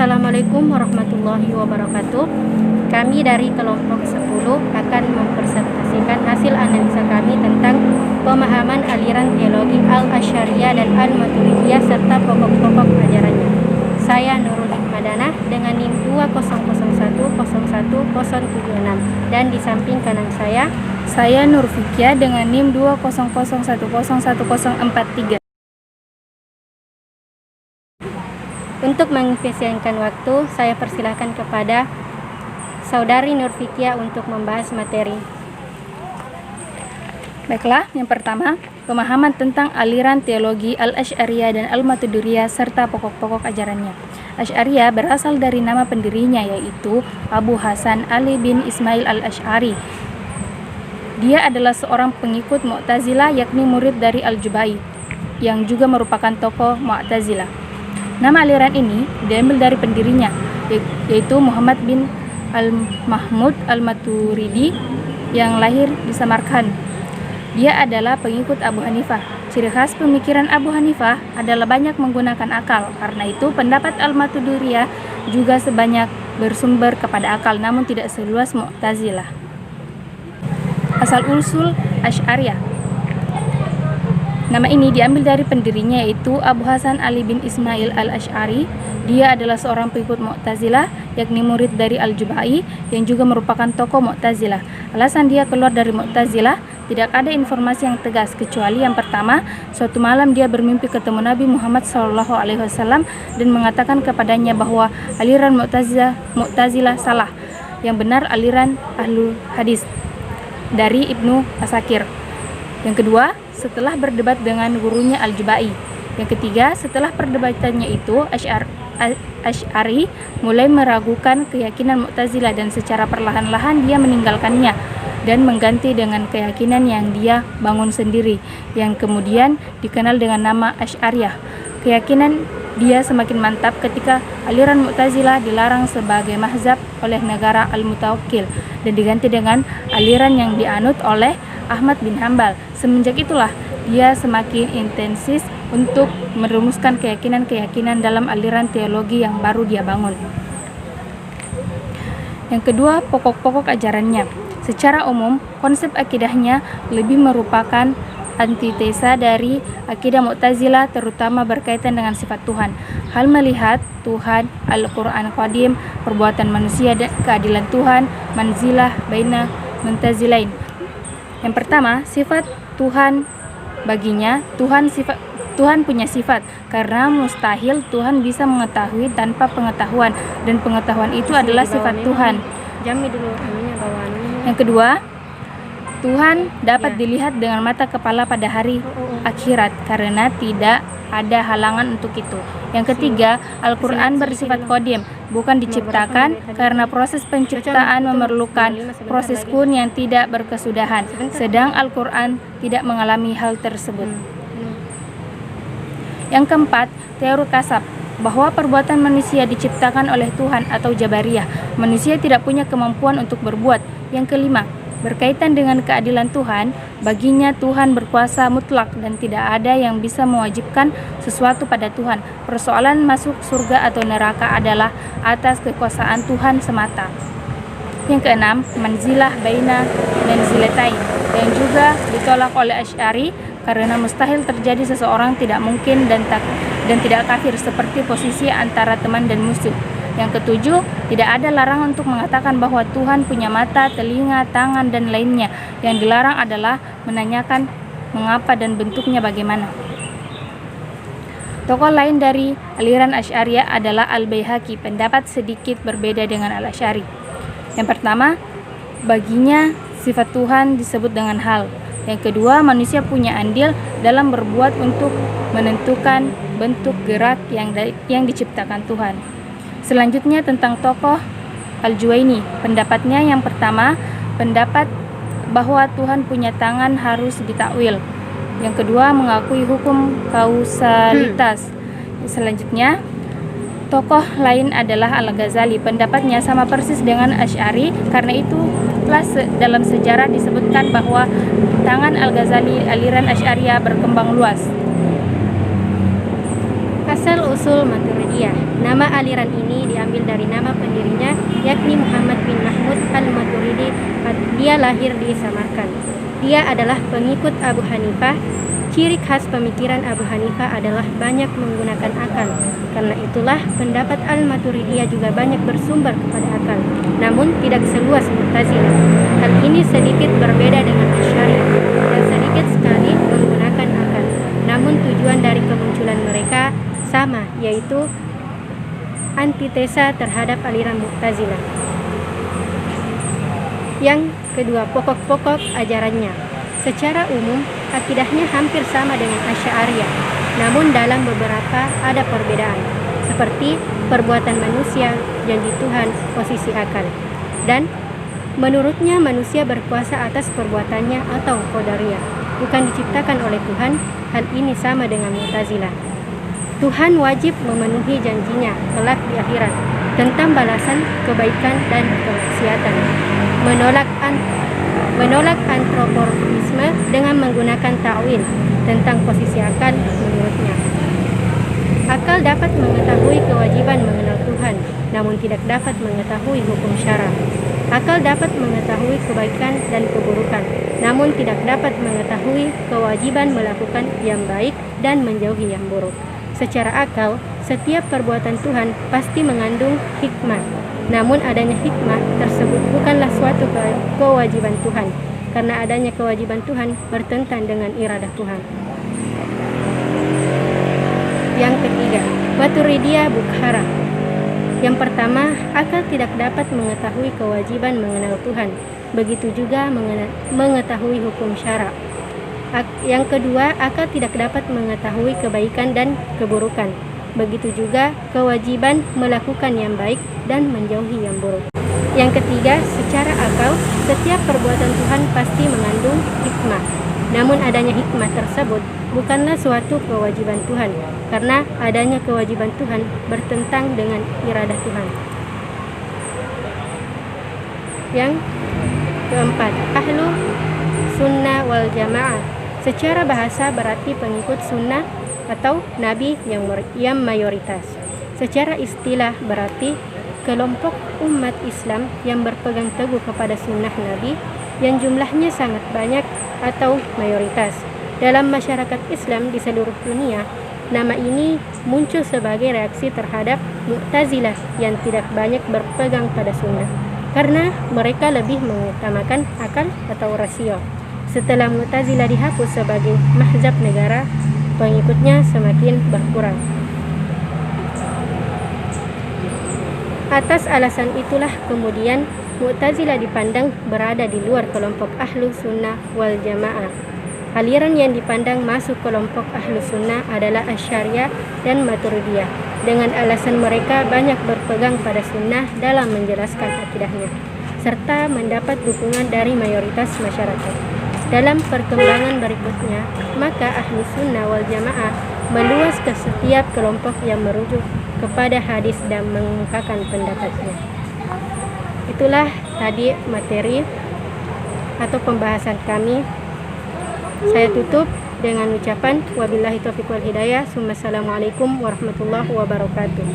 Assalamualaikum warahmatullahi wabarakatuh. Kami dari kelompok 10 akan mempresentasikan hasil analisa kami tentang pemahaman aliran teologi Al-Asy'ariyah dan Al-Maturidiyah serta pokok-pokok ajarannya. Saya Nurul Hikmadanah dengan NIM 200101076 dan di samping kanan saya Nur Fikia dengan NIM 200101043. Untuk mengefisienkan waktu, saya persilahkan kepada Saudari Nur Fikia untuk membahas materi. Baiklah, yang pertama, pemahaman tentang aliran teologi Al-Asy'ariyah dan Al-Maturidiyah serta pokok-pokok ajarannya. Asy'ariyah berasal dari nama pendirinya, yaitu Abu Hasan Ali bin Ismail al-Asy'ari. Dia adalah seorang pengikut Mu'tazilah, yakni murid dari Al-Jubai, yang juga merupakan tokoh Mu'tazilah. Nama aliran ini diambil dari pendirinya, yaitu Muhammad bin Al-Mahmud Al-Maturidi yang lahir di Samarkand. Dia adalah pengikut Abu Hanifah. Ciri khas pemikiran Abu Hanifah adalah banyak menggunakan akal. Karena itu pendapat Al-Maturidiyah juga sebanyak bersumber kepada akal, namun tidak seluas Mu'tazilah. Asal-usul Asy'ariyah. Nama ini diambil dari pendirinya, yaitu Abu Hasan Ali bin Ismail al-Asy'ari. Dia adalah seorang pengikut Mu'tazilah, yakni murid dari Al-Jubai yang juga merupakan tokoh Mu'tazilah. Alasan dia keluar dari Mu'tazilah, tidak ada informasi yang tegas kecuali yang pertama, suatu malam dia bermimpi ketemu Nabi Muhammad SAW dan mengatakan kepadanya bahwa aliran Mu'tazilah salah, yang benar aliran Ahlul Hadis dari Ibnu Asakir. Yang kedua, setelah berdebat dengan gurunya Al-Jubai. Yang ketiga, setelah perdebatannya itu Asy'ari mulai meragukan keyakinan Mu'tazilah dan secara perlahan-lahan dia meninggalkannya dan mengganti dengan keyakinan yang dia bangun sendiri, yang kemudian dikenal dengan nama Asy'ariyah. Keyakinan dia semakin mantap ketika aliran Mu'tazilah dilarang sebagai mazhab oleh negara Al-Mutawakkil dan diganti dengan aliran yang dianut oleh Ahmad bin Hambal. Semenjak itulah dia semakin intensif untuk merumuskan keyakinan-keyakinan dalam aliran teologi yang baru dia bangun. Yang kedua, pokok-pokok ajarannya. Secara umum, konsep akidahnya lebih merupakan antitesa dari akidah Mu'tazilah, terutama berkaitan dengan sifat Tuhan. Hal melihat Tuhan, Al-Quran Qadim, perbuatan manusia dan keadilan Tuhan, manzilah baina muntazilain. Yang pertama, sifat Tuhan baginya, Tuhan punya sifat, karena mustahil Tuhan bisa mengetahui tanpa pengetahuan, dan pengetahuan itu adalah sifat Tuhan. Yang kedua, Tuhan dapat dilihat dengan mata kepala pada hari akhirat karena tidak ada halangan untuk itu. Yang ketiga, Al-Quran bersifat qadim, bukan diciptakan, karena proses penciptaan memerlukan proses kun yang tidak berkesudahan, sedang Al-Quran tidak mengalami hal tersebut. Yang keempat, teori kasab, bahwa perbuatan manusia diciptakan oleh Tuhan atau Jabariyah. Manusia tidak punya kemampuan untuk berbuat. Yang kelima, berkaitan dengan keadilan Tuhan, baginya Tuhan berkuasa mutlak dan tidak ada yang bisa mewajibkan sesuatu pada Tuhan. Persoalan masuk surga atau neraka adalah atas kekuasaan Tuhan semata. Yang keenam, manzilah baina manzilatain, yang juga ditolak oleh Asy'ari karena mustahil terjadi seseorang tidak mungkin dan tidak kafir, seperti posisi antara teman dan musuh. Yang ketujuh, tidak ada larangan untuk mengatakan bahwa Tuhan punya mata, telinga, tangan, dan lainnya. Yang dilarang adalah menanyakan mengapa dan bentuknya bagaimana. Tokoh lain dari aliran Asy'ariyah adalah Al-Baihaqi, pendapat sedikit berbeda dengan Al-Asy'ari. Yang pertama, baginya sifat Tuhan disebut dengan hal. Yang kedua, manusia punya andil dalam berbuat untuk menentukan bentuk gerak yang diciptakan Tuhan. Selanjutnya tentang tokoh Al-Juwaini. Pendapatnya yang pertama, pendapat bahwa Tuhan punya tangan harus ditakwil. Yang kedua, mengakui hukum kausalitas. Selanjutnya, tokoh lain adalah Al-Ghazali. Pendapatnya sama persis dengan Asy'ari, karena itulah dalam sejarah disebutkan bahwa tangan Al-Ghazali aliran Asy'ariyah berkembang luas. Asal-usul Maturidiyah. Nama aliran ini diambil dari nama pendirinya, yakni Muhammad bin Mahmud al-Maturidi. Dia lahir di Samarkand. Dia adalah pengikut Abu Hanifah. Ciri khas pemikiran Abu Hanifah adalah banyak menggunakan akal. Karena itulah pendapat al-Maturidiyah juga banyak bersumber kepada akal, namun tidak seluas Mu'tazilah. Hal ini sedikit berbeda dengan Asy'ari dan sedikit sekali menggunakan akal. Namun tujuan dari kemunculan mereka sama, yaitu antitesa terhadap aliran Mu'tazilah. Yang kedua, pokok-pokok ajarannya. Secara umum, akidahnya hampir sama dengan Asy'ariyah, namun dalam beberapa ada perbedaan, seperti perbuatan manusia, janji Tuhan, posisi akal. Dan menurutnya manusia berkuasa atas perbuatannya atau qadariyah, bukan diciptakan oleh Tuhan. Hal ini sama dengan Mu'tazilah. Tuhan wajib memenuhi janjinya kelak di akhirat tentang balasan kebaikan dan kemaksiatan. Menolak antropomisme dengan menggunakan ta'wil tentang posisi akal menurutnya. Akal dapat mengetahui kewajiban mengenal Tuhan, namun tidak dapat mengetahui hukum syara. Akal dapat mengetahui kebaikan dan keburukan, namun tidak dapat mengetahui kewajiban melakukan yang baik dan menjauhi yang buruk. Secara akal, setiap perbuatan Tuhan pasti mengandung hikmah. Namun adanya hikmah tersebut bukanlah suatu kewajiban Tuhan, karena adanya kewajiban Tuhan bertentangan dengan iradah Tuhan. Yang ketiga, Maturidiyah Bukhara. Yang pertama, akal tidak dapat mengetahui kewajiban mengenal Tuhan. Begitu juga mengetahui hukum syara. Yang kedua, akal tidak dapat mengetahui kebaikan dan keburukan. Begitu juga kewajiban melakukan yang baik dan menjauhi yang buruk. Yang ketiga, secara akal, setiap perbuatan Tuhan pasti mengandung hikmah. Namun adanya hikmah tersebut bukanlah suatu kewajiban Tuhan, karena adanya kewajiban Tuhan bertentang dengan iradah Tuhan. Yang keempat, ahlu sunnah wal jamaah. Secara bahasa berarti pengikut sunnah atau nabi yang mayoritas. Secara istilah berarti kelompok umat Islam yang berpegang teguh kepada sunnah nabi yang jumlahnya sangat banyak atau mayoritas. Dalam masyarakat Islam di seluruh dunia, nama ini muncul sebagai reaksi terhadap Mu'tazilah yang tidak banyak berpegang pada sunnah, karena mereka lebih mengutamakan akal atau rasio. Setelah Mu'tazilah dihapus sebagai mazhab negara, pengikutnya semakin berkurang. Atas alasan itulah kemudian Mu'tazilah dipandang berada di luar kelompok ahlu sunnah wal jamaah. Aliran yang dipandang masuk kelompok ahlu sunnah adalah Asy'ariyah dan Maturidiyah, dengan alasan mereka banyak berpegang pada sunnah dalam menjelaskan akidahnya, serta mendapat dukungan dari mayoritas masyarakat. Dalam perkembangan berikutnya, maka ahlu sunnah wal jamaah meluas ke setiap kelompok yang merujuk kepada hadis dan mengungkapkan pendapatnya. Itulah tadi materi atau pembahasan kami. Saya tutup dengan ucapan wabillahi taufiq wal hidayah. Assalamualaikum warahmatullahi wabarakatuh.